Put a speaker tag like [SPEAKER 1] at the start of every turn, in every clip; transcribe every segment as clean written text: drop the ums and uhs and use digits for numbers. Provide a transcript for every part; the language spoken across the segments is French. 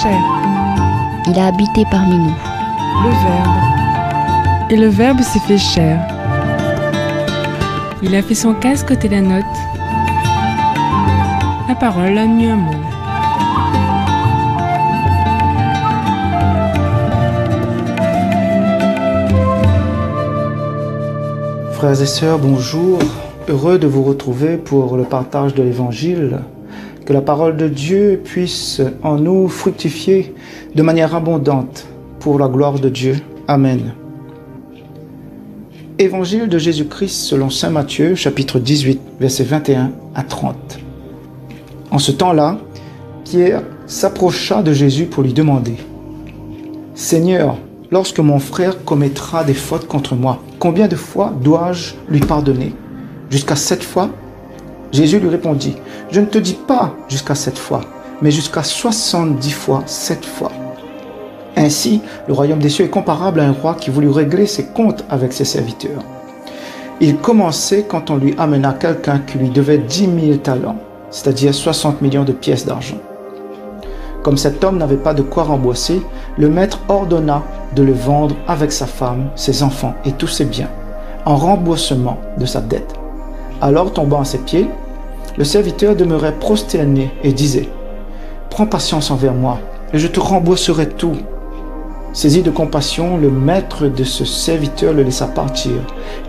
[SPEAKER 1] chair.
[SPEAKER 2] Il a habité parmi nous.
[SPEAKER 1] Le Verbe. Et le Verbe s'est fait chair. Il a fait son casque côté la note. La parole a nu un mot.
[SPEAKER 3] Frères et sœurs, bonjour. Heureux de vous retrouver pour le partage de l'Évangile. Que la parole de Dieu puisse en nous fructifier de manière abondante pour la gloire de Dieu. Amen. Évangile de Jésus-Christ selon saint Matthieu, chapitre 18, versets 21 à 30. En ce temps-là, Pierre s'approcha de Jésus pour lui demander « Seigneur, lorsque mon frère commettra des fautes contre moi, combien de fois dois-je lui pardonner? Jusqu'à 7 fois ?» Jésus lui répondit « Je ne te dis pas jusqu'à 7 fois, mais jusqu'à 70 fois 7 fois. » Ainsi, le royaume des cieux est comparable à un roi qui voulut régler ses comptes avec ses serviteurs. Il commençait quand on lui amena quelqu'un qui lui devait 10 000 talents, c'est-à-dire 60 millions de pièces d'argent. Comme cet homme n'avait pas de quoi rembourser, le maître ordonna de le vendre avec sa femme, ses enfants et tous ses biens, en remboursement de sa dette. Alors, tombant à ses pieds, le serviteur demeurait prosterné et disait « Prends patience envers moi, et je te rembourserai tout. » Saisi de compassion, le maître de ce serviteur le laissa partir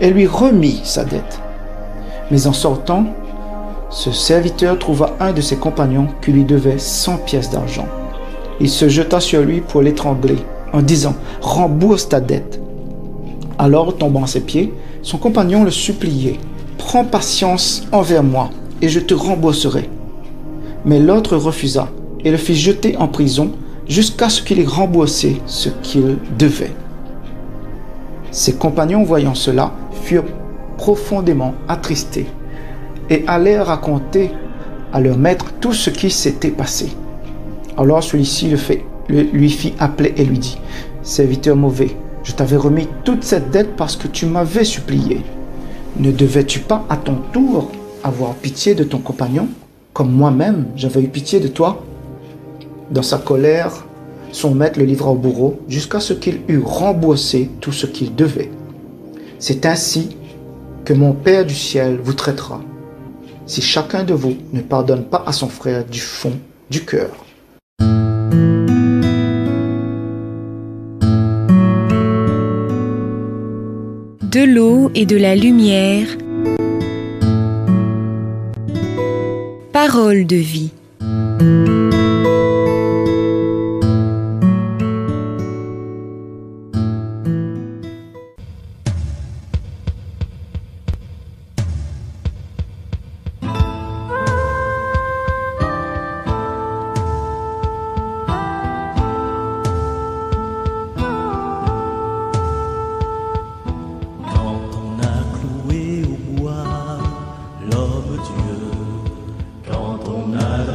[SPEAKER 3] et lui remit sa dette. Mais en sortant, ce serviteur trouva un de ses compagnons qui lui devait 100 pièces d'argent. Il se jeta sur lui pour l'étrangler en disant « Rembourse ta dette. » Alors, tombant à ses pieds, son compagnon le suppliait « Prends patience envers moi et je te rembourserai. » Mais l'autre refusa et le fit jeter en prison jusqu'à ce qu'il ait remboursé ce qu'il devait. Ses compagnons, voyant cela, furent profondément attristés et allèrent raconter à leur maître tout ce qui s'était passé. Alors celui-ci lui fit appeler et lui dit « Serviteur mauvais, je t'avais remis toute cette dette parce que tu m'avais supplié. Ne devais-tu pas à ton tour avoir pitié de ton compagnon, comme moi-même j'avais eu pitié de toi ?» Dans sa colère, son maître le livra au bourreau jusqu'à ce qu'il eût remboursé tout ce qu'il devait. C'est ainsi que mon Père du ciel vous traitera, si chacun de vous ne pardonne pas à son frère du fond du cœur.
[SPEAKER 4] De l'eau et de la lumière, parole de vie.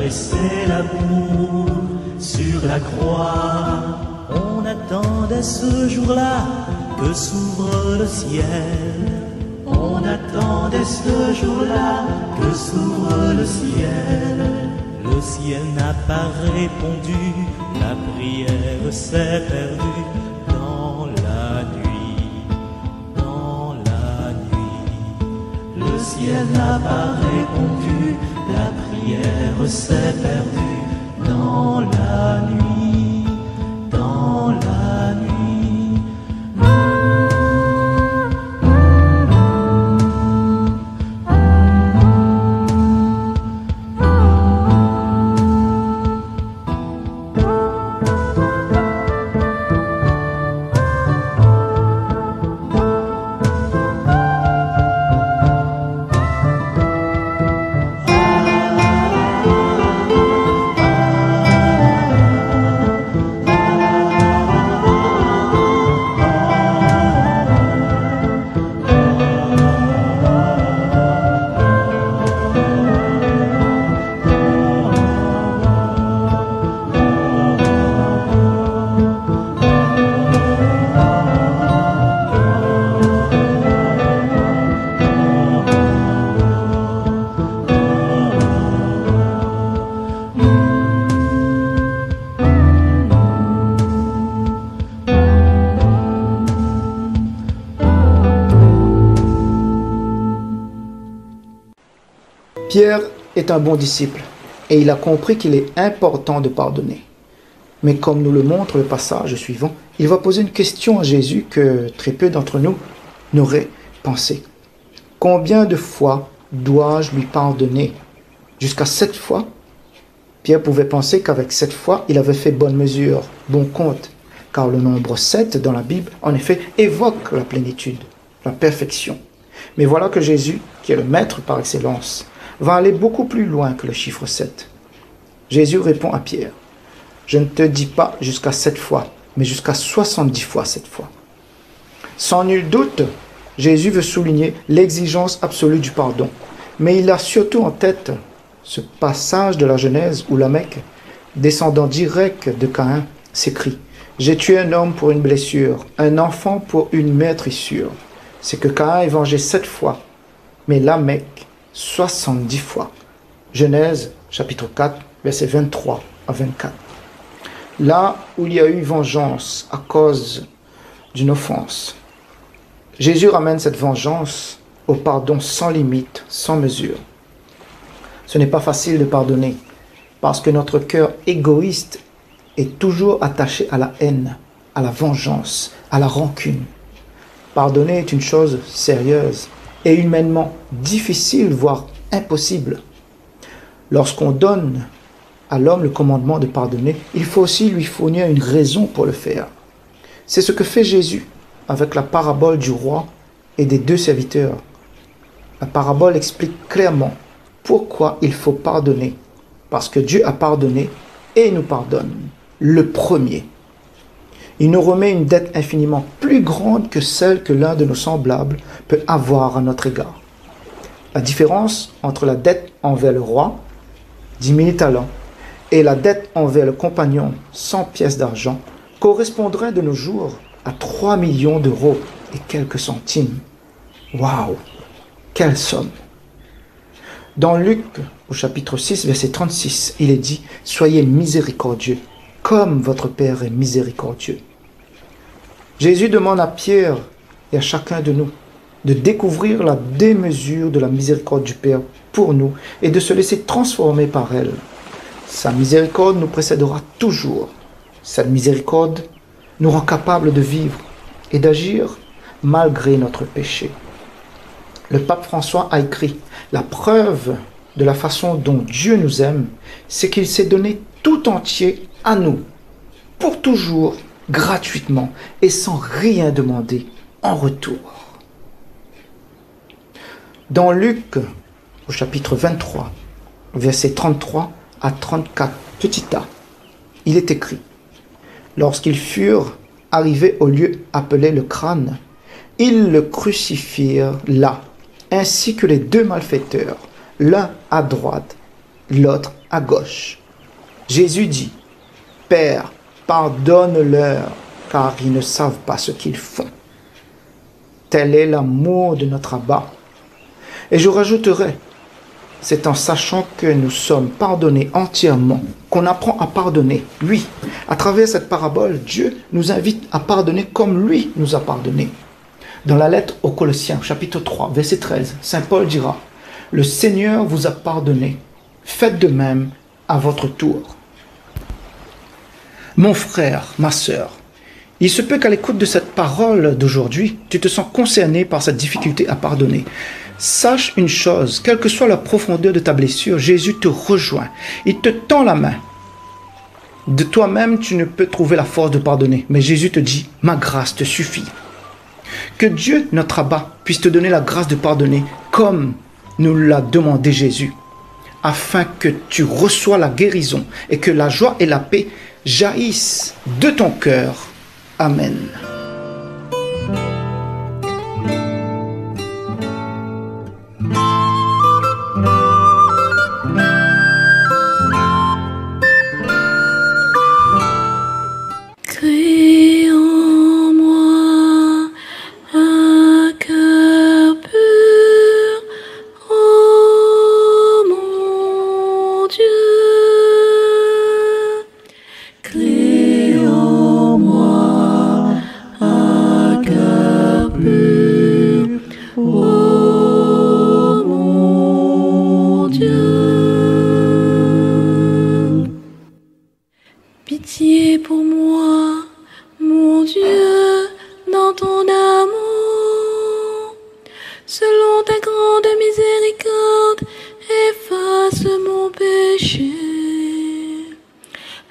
[SPEAKER 5] C'est l'amour sur la croix. On attendait ce jour-là que s'ouvre le ciel. On attendait ce jour-là que s'ouvre le ciel. Le ciel n'a pas répondu, la prière s'est perdue dans la nuit, dans la nuit. Le ciel n'a pas répondu, la prière s'est perdue dans la nuit, dans la nuit.
[SPEAKER 3] Pierre est un bon disciple et il a compris qu'il est important de pardonner. Mais comme nous le montre le passage suivant, il va poser une question à Jésus que très peu d'entre nous n'auraient pensé. Combien de fois dois-je lui pardonner? Jusqu'à 7 fois? Pierre pouvait penser qu'avec 7 fois, il avait fait bonne mesure, bon compte, car le nombre 7 dans la Bible, en effet, évoque la plénitude, la perfection. Mais voilà que Jésus, qui est le maître par excellence, va aller beaucoup plus loin que le chiffre 7. Jésus répond à Pierre, « Je ne te dis pas jusqu'à 7 fois, mais jusqu'à 70 fois 7 fois. » Sans nul doute, Jésus veut souligner l'exigence absolue du pardon, mais il a surtout en tête ce passage de la Genèse où Lamech, descendant direct de Caïn, s'écrie « J'ai tué un homme pour une blessure, un enfant pour une meurtrissure. » C'est que Caïn est vengé 7 fois, mais Lamech 70 fois. Genèse chapitre 4, versets 23 à 24. Là où il y a eu vengeance à cause d'une offense, Jésus ramène cette vengeance au pardon sans limite, sans mesure. Ce n'est pas facile de pardonner parce que notre cœur égoïste est toujours attaché à la haine, à la vengeance, à la rancune. Pardonner est une chose sérieuse et humainement difficile, voire impossible. Lorsqu'on donne à l'homme le commandement de pardonner, il faut aussi lui fournir une raison pour le faire. C'est ce que fait Jésus avec la parabole du roi et des 2 serviteurs. La parabole explique clairement pourquoi il faut pardonner. Parce que Dieu a pardonné et nous pardonne, le premier. Il nous remet une dette infiniment plus grande que celle que l'un de nos semblables peut avoir à notre égard. La différence entre la dette envers le roi, 10 000 talents, et la dette envers le compagnon, 100 pièces d'argent, correspondrait de nos jours à 3 millions d'euros et quelques centimes. Waouh! Quelle somme! Dans Luc, au chapitre 6, verset 36, il est dit « Soyez miséricordieux, comme votre Père est miséricordieux. » Jésus demande à Pierre et à chacun de nous de découvrir la démesure de la miséricorde du Père pour nous et de se laisser transformer par elle. Sa miséricorde nous précédera toujours. Cette miséricorde nous rend capables de vivre et d'agir malgré notre péché. Le pape François a écrit « La preuve de la façon dont Dieu nous aime, c'est qu'il s'est donné tout entier à nous, pour toujours, gratuitement et sans rien demander en retour. » Dans Luc, au chapitre 23, versets 33 à 34, petit a, il est écrit « Lorsqu'ils furent arrivés au lieu appelé le crâne, ils le crucifièrent là, ainsi que les 2 malfaiteurs, l'un à droite, l'autre à gauche. Jésus dit, « Père, pardonne-leur, car ils ne savent pas ce qu'ils font. » Tel est l'amour de notre Abba. Et je rajouterai, c'est en sachant que nous sommes pardonnés entièrement, qu'on apprend à pardonner. Oui, à travers cette parabole, Dieu nous invite à pardonner comme lui nous a pardonné. Dans la lettre aux Colossiens, chapitre 3, verset 13, Saint Paul dira « Le Seigneur vous a pardonné, faites de même à votre tour. » Mon frère, ma sœur, il se peut qu'à l'écoute de cette parole d'aujourd'hui, tu te sens concerné par cette difficulté à pardonner. Sache une chose, quelle que soit la profondeur de ta blessure, Jésus te rejoint. Il te tend la main. De toi-même, tu ne peux trouver la force de pardonner, mais Jésus te dit « Ma grâce te suffit. » Que Dieu, notre Abba, puisse te donner la grâce de pardonner comme nous l'a demandé Jésus, afin que tu reçois la guérison et que la joie et la paix jaillissent de ton cœur. Amen.
[SPEAKER 6] pitié pour moi, mon Dieu, dans ton amour. Selon ta grande miséricorde, efface mon péché.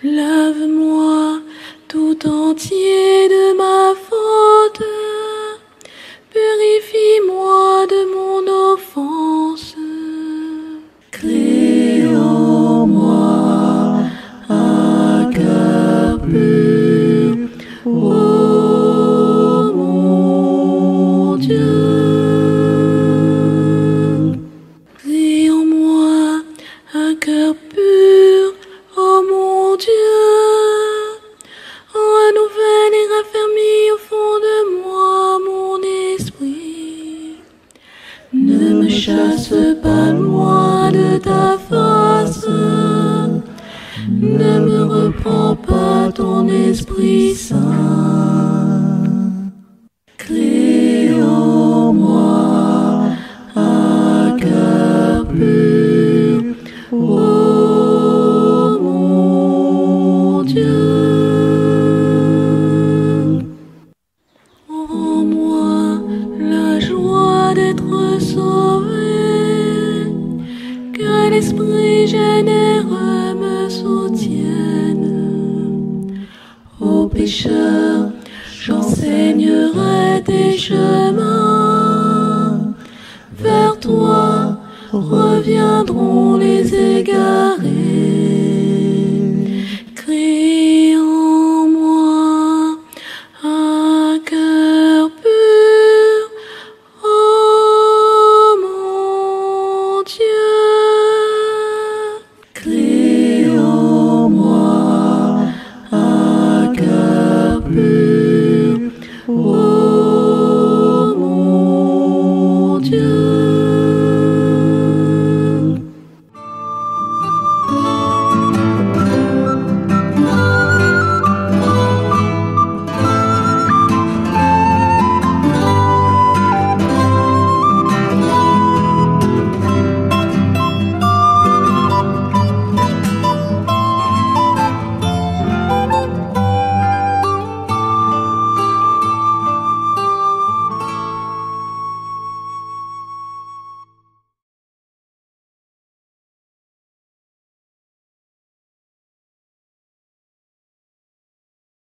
[SPEAKER 6] Lave-moi tout entier de ma faute. Purifie-moi de mon offense. Crée en moi un cœur pur, ô mon Dieu. Crée en moi un cœur pur, ô mon Dieu. Renouvelle et raffermis au fond de moi mon esprit. Ne me chasse pas loin de ta face. Ne me reprends pas ton Esprit Saint. Crée en moi un cœur pur, ô mon Dieu. Rends-moi la joie d'être sauvé, que l'Esprit généreux me soutienne. Aux pécheurs, j'enseignerai tes chemins. Vers toi reviendront les égarés.